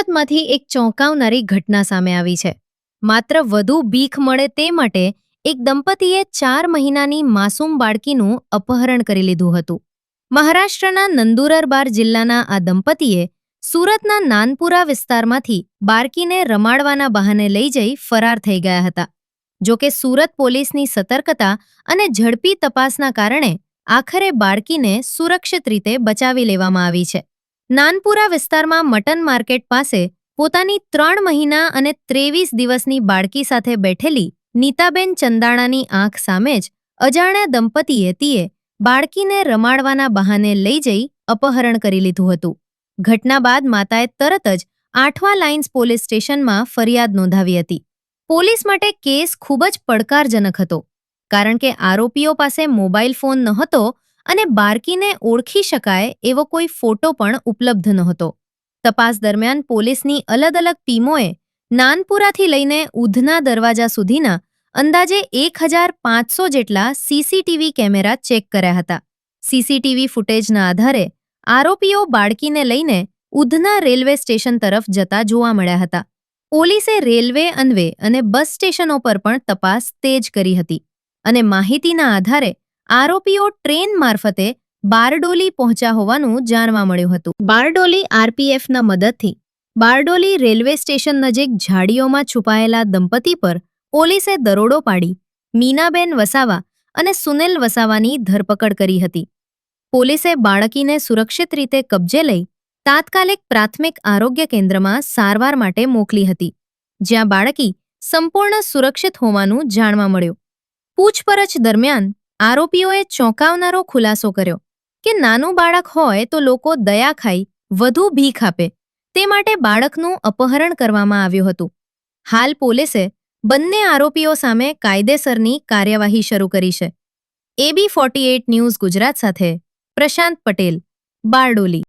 સુરતમાંથી એક ચોંકાવનારી ઘટના સામે આવી છે. માત્ર વધુ ભીખ મળે તે માટે એક દંપતીએ 4 મહિનાની માસૂમ બાળકીનું અપહરણ કરી લીધું હતું. મહારાષ્ટ્રના નંદુરબાર જિલ્લાના આ દંપતીએ સુરતના નાનપુરા વિસ્તારમાંથી બાળકીને રમાડવાના બહાને લઈ જઈ ફરાર થઈ ગયા હતા. જોકે સુરત પોલીસની સતર્કતા અને ઝડપી તપાસના કારણે આખરે બાળકીને સુરક્ષિત રીતે બચાવી લેવામાં આવી છે. નાનપુરા વિસ્તારમાં મટન માર્કેટ પાસે પોતાની 3 મહિના અને 23 દિવસની બાળકી સાથે બેઠેલી નીતાબેન ચંદાણાની આંખ સામે જ અજાણ્યા દંપતીએ બાળકીને રમાડવાના બહાને લઈ જઈ અપહરણ કરી લીધું હતું. ઘટના બાદ માતાએ તરત જ 8મા લાઇન્સ પોલીસ સ્ટેશનમાં ફરિયાદ નોંધાવી હતી. પોલીસ માટે કેસ ખૂબ જ પડકારજનક હતો, કારણ કે આરોપીઓ પાસે મોબાઈલ ફોન નહોતો અને બાળકીને ઓળખી શકાય એવો કોઈ ફોટો પણ ઉપલબ્ધ નહોતો. તપાસ દરમિયાન પોલીસની અલગ-અલગ ટીમોએ નાનપુરાથી લઈને ઉધના દરવાજા સુધીના અંદાજે 1500 જેટલા સીસીટીવી કેમેરા ચેક કર્યા હતા. સીસીટીવી ફૂટેજના આધારે આરોપીઓ બાળકીને લઈને ઉધના રેલવે સ્ટેશન તરફ જતા જોવા મળ્યા હતા. પોલીસે રેલવે અન્વે અને બસ સ્ટેશનો પર પણ તપાસ તેજ કરી હતી અને માહિતીના આધારે આરોપીઓ ટ્રેન મારફતે બારડોલી પહોંચ્યા હોવાનું જાણવા મળ્યું હતું. બારડોલી આરપીએફના મદદથી બારડોલી રેલવે સ્ટેશન નજીક ઝાડીઓમાં છુપાયેલા દંપતી પર પોલીસે દરોડો પાડી મીનાબેન વસાવા અને સુનિલ વસાવાની ધરપકડ કરી હતી. પોલીસે બાળકીને સુરક્ષિત રીતે કબજે લઈ તાત્કાલિક પ્રાથમિક આરોગ્ય કેન્દ્રમાં સારવાર માટે મોકલી હતી, જ્યાં બાળકી સંપૂર્ણ સુરક્ષિત હોવાનું જાણવા મળ્યું. પૂછપરછ દરમિયાન આરોપીઓએ ચોંકાવનારો ખુલાસો કર્યો કે નાનું બાળક હોય તો લોકો દયા ખાઈ વધુ ભીખ આપે, તે માટે બાળકનું અપહરણ કરવામાં આવ્યું હતું. હાલ પોલીસે બંને આરોપીઓ સામે કાયદેસરની કાર્યવાહી શરૂ કરી છે. AB48 ન્યૂઝ ગુજરાત સાથે પ્રશાંત પટેલ, બારડોલી.